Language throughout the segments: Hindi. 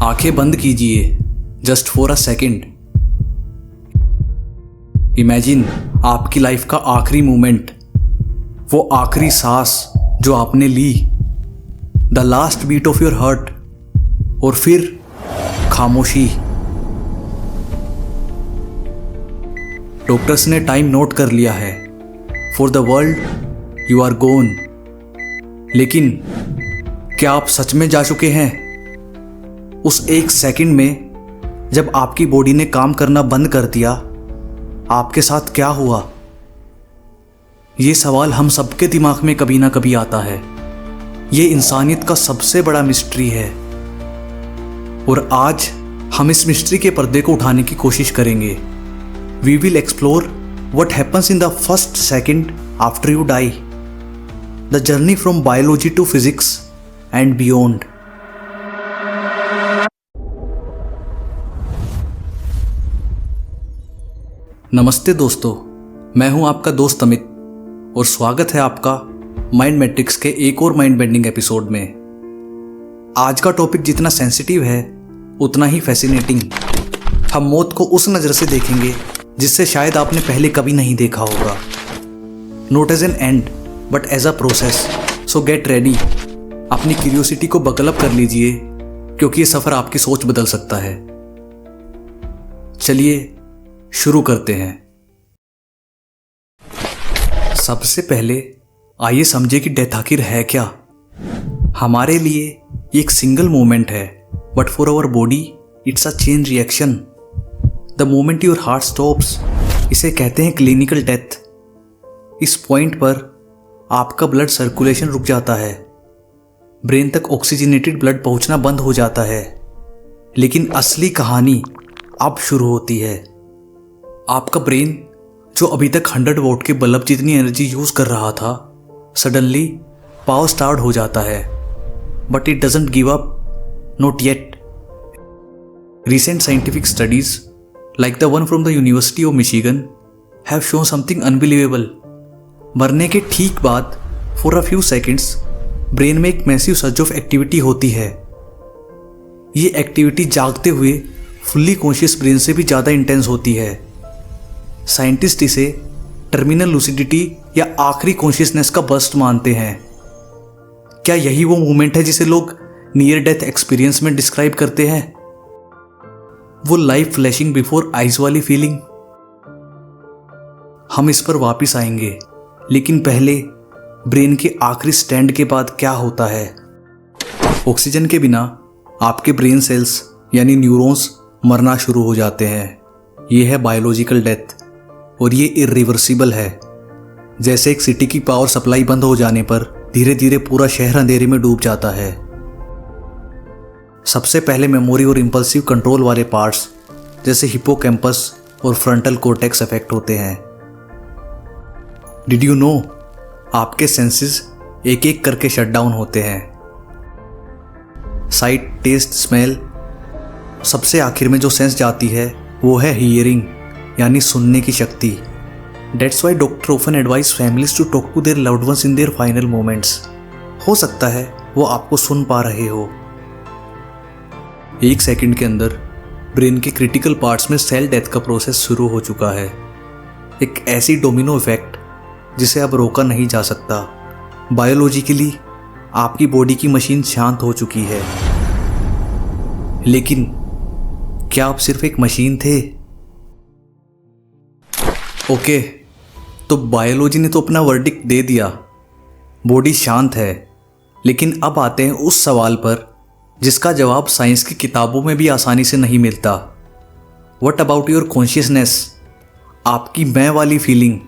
आंखें बंद कीजिए just for a second. Imagine आपकी लाइफ का आखिरी मोमेंट, वो आखिरी सांस जो आपने ली, the last beat of your heart, और फिर खामोशी। डॉक्टर्स ने टाइम नोट कर लिया है। For the world you are gone. लेकिन क्या आप सच में जा चुके हैं? उस एक सेकंड में जब आपकी बॉडी ने काम करना बंद कर दिया, आपके साथ क्या हुआ? ये सवाल हम सबके दिमाग में कभी ना कभी आता है। ये इंसानियत का सबसे बड़ा मिस्ट्री है, और आज हम इस मिस्ट्री के पर्दे को उठाने की कोशिश करेंगे। We will explore what happens in the first second after you die, the journey from biology to physics and beyond. नमस्ते दोस्तों, मैं हूं आपका दोस्त अमित और स्वागत है आपका माइंड मैट्रिक्स के एक और माइंड बेंडिंग एपिसोड में। आज का टॉपिक जितना सेंसिटिव है उतना ही फैसिनेटिंग। हम मौत को उस नज़र से देखेंगे जिससे शायद आपने पहले कभी नहीं देखा होगा। Not as an end but as a process. So get ready. अपनी क्यूरियोसिटी को बकल अप कर लीजिए, क्योंकि ये सफ़र आपकी सोच बदल सकता है। चलिए शुरू करते हैं। सबसे पहले आइए समझे कि डेथ आखिर है क्या। हमारे लिए ये एक सिंगल मोमेंट है, but for our body it's a chain reaction. The moment your heart stops, इसे कहते हैं क्लिनिकल डेथ। इस पॉइंट पर आपका ब्लड सर्कुलेशन रुक जाता है, ब्रेन तक ऑक्सीजनेटेड ब्लड पहुंचना बंद हो जाता है। लेकिन असली कहानी अब शुरू होती है। आपका ब्रेन जो अभी तक 100 वॉट के बल्ब जितनी एनर्जी यूज कर रहा था, सडनली पावर स्टार्ट हो जाता है। But it doesn't give up, not yet. Recent scientific studies like the one from the University of Michigan have shown something unbelievable. मरने के ठीक बाद for a few seconds brain में एक मैसिव सर्ज ऑफ एक्टिविटी होती है। ये एक्टिविटी जागते हुए फुल्ली कॉन्शियस ब्रेन से भी ज़्यादा इंटेंस होती है। साइंटिस्ट इसे टर्मिनल लूसिडिटी या आखिरी कॉन्शियसनेस का बर्स्ट मानते हैं। क्या यही वो मोमेंट है जिसे लोग नियर डेथ एक्सपीरियंस में डिस्क्राइब करते हैं? वो लाइफ फ्लैशिंग बिफोर आइज वाली फीलिंग? हम इस पर वापस आएंगे, लेकिन पहले ब्रेन के आखिरी स्टैंड के बाद क्या होता है। ऑक्सीजन के बिना आपके ब्रेन सेल्स यानी न्यूरॉन्स मरना शुरू हो जाते हैं। ये है बायोलॉजिकल डेथ, और ये इरिवर्सिबल है। जैसे एक सिटी की पावर सप्लाई बंद हो जाने पर धीरे धीरे पूरा शहर अंधेरे में डूब जाता है। सबसे पहले मेमोरी और इंपल्सिव कंट्रोल वाले पार्ट्स जैसे हिप्पोकैम्पस और फ्रंटल कॉर्टेक्स अफेक्ट होते हैं। डिड यू नो, आपके सेंसेस एक एक करके शट डाउन होते हैं। Sight, taste, smell. सबसे आखिर में जो सेंस जाती है वो है हियरिंग, यानी सुनने की शक्ति। That's why doctor often advise families to talk to their loved ones in their final moments. हो सकता है वो आपको सुन पा रहे हो। एक सेकंड के अंदर ब्रेन के क्रिटिकल पार्ट्स में सेल डेथ का प्रोसेस शुरू हो चुका है। एक ऐसी डोमिनो इफेक्ट जिसे अब रोका नहीं जा सकता। बायोलॉजिकली आपकी बॉडी की मशीन शांत हो चुकी है, लेकिन क्या आप सिर्फ एक मशीन थे? ओके, तो बायोलॉजी ने तो अपना वर्डिक्ट दे दिया, बॉडी शांत है। लेकिन अब आते हैं उस सवाल पर जिसका जवाब साइंस की किताबों में भी आसानी से नहीं मिलता। What about your consciousness? आपकी मैं वाली फीलिंग,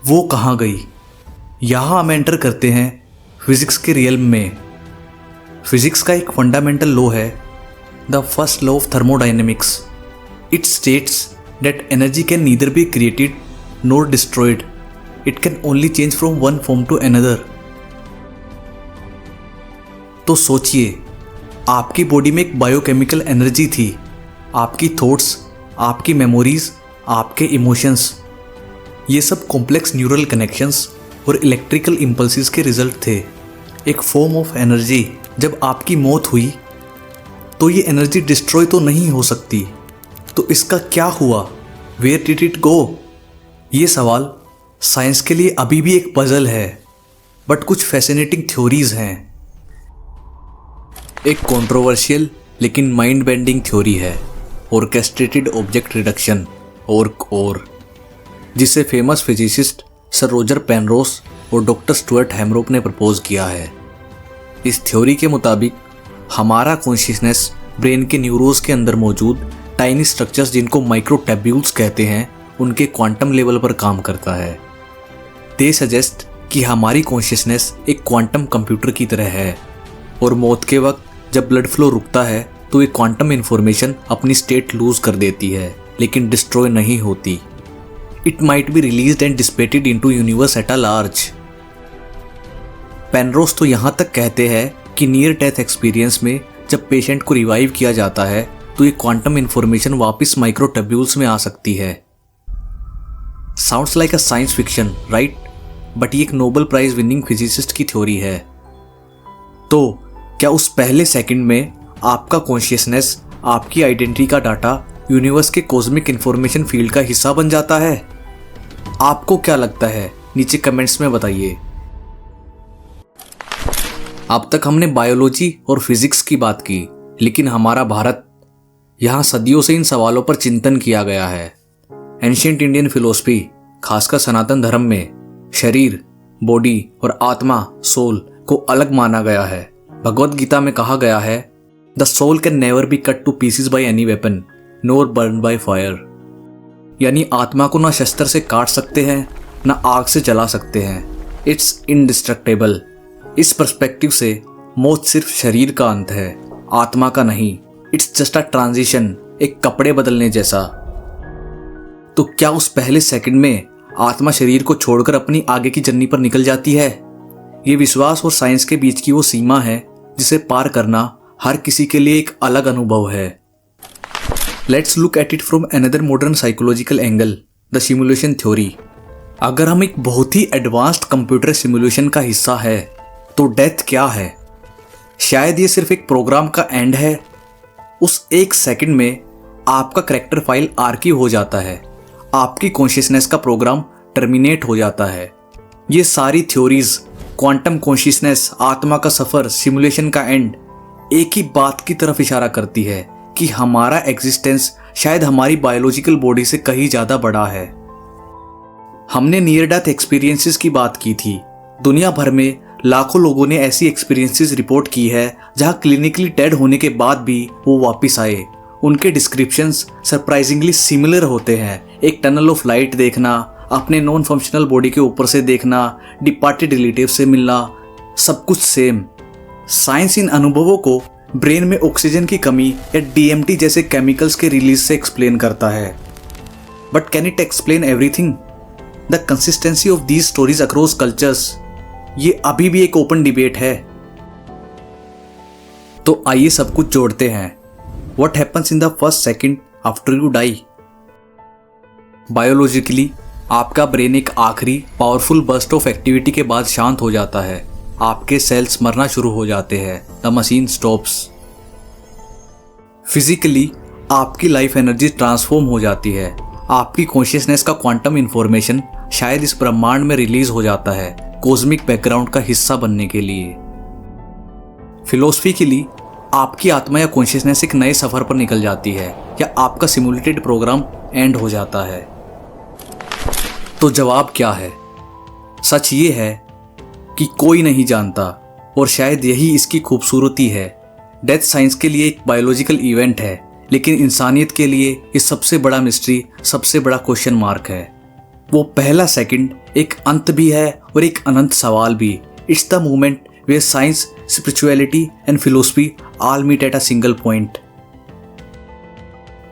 वो कहाँ गई? यहाँ हम एंटर करते हैं फिजिक्स के रियल्म में। फिजिक्स का एक फंडामेंटल लॉ है, the first law of thermodynamics. It states that energy can neither be created nor destroyed, it can only change from one form to another. तो सोचिए, आपकी बॉडी में एक बायोकेमिकल एनर्जी थी। आपकी थॉट्स, आपकी मेमोरीज, आपके इमोशंस, ये सब कॉम्प्लेक्स न्यूरल कनेक्शंस और इलेक्ट्रिकल इम्पल्सिस के रिजल्ट थे। एक फॉर्म ऑफ एनर्जी। जब आपकी मौत हुई तो ये एनर्जी डिस्ट्रॉय तो नहीं हो सकती। तो इसका क्या हुआ? Where did it go? ये सवाल साइंस के लिए अभी भी एक पजल है, बट कुछ फैसिनेटिंग थ्योरीज हैं। एक कंट्रोवर्शियल लेकिन माइंड बेंडिंग थ्योरी है ऑर्केस्ट्रेटेड ऑब्जेक्ट रिडक्शन और जिसे famous physicist sir Roger Penrose और डॉक्टर स्टुअर्ट हैमरॉप ने प्रपोज किया है। इस थ्योरी के मुताबिक हमारा कॉन्शियसनेस ब्रेन के न्यूरोन्स के अंदर मौजूद टाइनी स्ट्रक्चर्स जिनको माइक्रोट्यूब्यूल्स कहते हैं उनके क्वांटम लेवल पर काम करता है। दे सजेस्ट कि हमारी कॉन्शियसनेस एक क्वांटम कंप्यूटर की तरह है और मौत के वक्त जब ब्लड फ्लो रुकता है तो ये क्वांटम इन्फॉर्मेशन अपनी स्टेट लूज कर देती है लेकिन डिस्ट्रॉय नहीं होती। It might be released and dissipated into universe at a large. Penrose तो यहाँ तक कहते हैं कि नियर डेथ एक्सपीरियंस में जब पेशेंट को रिवाइव किया जाता है तो ये क्वांटम इन्फॉर्मेशन वापस माइक्रोट्यूब्यूल्स में आ सकती है। Sounds like a science fiction, right? But ये एक नोबेल प्राइज विनिंग फिजिसिस्ट की थ्योरी है। तो क्या उस पहले सेकंड में आपका कॉन्शियसनेस, आपकी आइडेंटिटी का डाटा यूनिवर्स के कॉस्मिक इंफॉर्मेशन फील्ड का हिस्सा बन जाता है? आपको क्या लगता है? नीचे कमेंट्स में बताइए। अब तक हमने बायोलॉजी और फिजिक्स की बात की, लेकिन हमारा भारत, यहाँ सदियों से इन सवालों पर चिंतन किया गया है। एंशिएंट इंडियन फिलोसफी, खासकर सनातन धर्म में शरीर, बॉडी और आत्मा, सोल को अलग माना गया है। भगवत गीता में कहा गया है, the soul can never be cut to pieces by any weapon nor burn by fire. यानी आत्मा को ना शस्त्र से काट सकते हैं ना आग से जला सकते हैं। It's indestructible. इस पर्सपेक्टिव से मौत सिर्फ शरीर का अंत है, आत्मा का नहीं। इट्स जस्ट अ ट्रांजिशन, एक कपड़े बदलने जैसा। तो क्या उस पहले सेकंड में आत्मा शरीर को छोड़कर अपनी आगे की जर्नी पर निकल जाती है? ये विश्वास और साइंस के बीच की वो सीमा है जिसे पार करना हर किसी के लिए एक अलग अनुभव है। Let's look at it from another modern psychological angle, the simulation theory. अगर हम एक बहुत ही एडवांस्ड कंप्यूटर सिमुलेशन का हिस्सा है तो डेथ क्या है? शायद ये सिर्फ एक प्रोग्राम का एंड है। उस एक सेकंड में आपका करैक्टर फाइल आर्काइव हो जाता है, आपकी कॉन्शियसनेस का प्रोग्राम टर्मिनेट हो जाता है। ये सारी थ्योरीज, क्वांटम कॉन्शियसनेस, आत्मा का सफर, सिमुलेशन का एंड, एक ही बात की तरफ इशारा करती है कि हमारा एग्जिस्टेंस शायद हमारी बायोलॉजिकल बॉडी से कहीं ज्यादा बड़ा है। हमने नियर डेथ एक्सपीरियंसेस की बात की थी। दुनिया भर में लाखों लोगों ने ऐसी एक्सपीरियंसेस रिपोर्ट की है जहां क्लिनिकली डेड होने के बाद भी वो वापस आए। उनके डिस्क्रिप्शंस सरप्राइजिंगली सिमिलर होते हैं। एक टनल ऑफ लाइट देखना, अपने नॉन फंक्शनल बॉडी के ऊपर से देखना, डिपार्टेड रिलेटिव से मिलना, सब कुछ सेम। साइंस इन अनुभवों को ब्रेन में ऑक्सीजन की कमी या DMT जैसे केमिकल्स के रिलीज से एक्सप्लेन करता है। But can it explain everything? The consistency of these stories across cultures, ये अभी भी एक ओपन डिबेट है। तो आइए सब कुछ जोड़ते हैं। What happens in the first second after you die? Biologically आपका ब्रेन एक आखिरी पावरफुल बर्स्ट ऑफ एक्टिविटी के बाद शांत हो जाता है। आपके सेल्स मरना शुरू हो जाते हैं। The machine stops. फिजिकली आपकी लाइफ एनर्जी ट्रांसफॉर्म हो जाती है। आपकी कॉन्शियसनेस का क्वांटम इंफॉर्मेशन शायद इस ब्रह्मांड में रिलीज हो जाता है, कॉस्मिक बैकग्राउंड का हिस्सा बनने के लिए। फिलोसफिकली आपकी आत्मा या कॉन्शियसनेस एक नए सफर पर निकल जाती है या आपका सिमुलेटेड प्रोग्राम एंड हो जाता है। तो जवाब क्या है? सच ये है कि कोई नहीं जानता और शायद यही इसकी खूबसूरती है। डेथ साइंस के लिए एक बायोलॉजिकल इवेंट है, लेकिन इंसानियत के लिए ये सबसे बड़ा मिस्ट्री, सबसे बड़ा क्वेश्चन मार्क है। वो पहला सेकंड एक अंत भी है और एक अनंत सवाल भी। It's the moment where science, spirituality and philosophy all meet at a single point.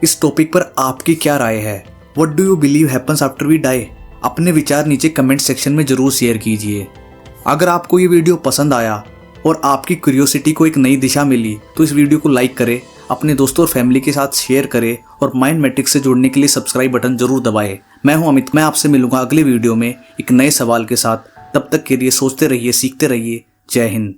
इस टॉपिक पर आपकी क्या राय है? What do you believe happens after we die? अपने विचार नीचे कमेंट सेक्शन में जरूर शेयर कीजिए। अगर आपको ये वीडियो पसंद आया और आपकी क्यूरियोसिटी को एक नई दिशा मिली तो इस वीडियो को लाइक करें, अपने दोस्तों और फैमिली के साथ शेयर करें और माइंड मैट्रिक्स से जुड़ने के लिए सब्सक्राइब बटन जरूर दबाएं। मैं हूं अमित, मैं आपसे मिलूंगा अगले वीडियो में एक नए सवाल के साथ। तब तक के लिए सोचते रहिए, सीखते रहिए। जय हिंद।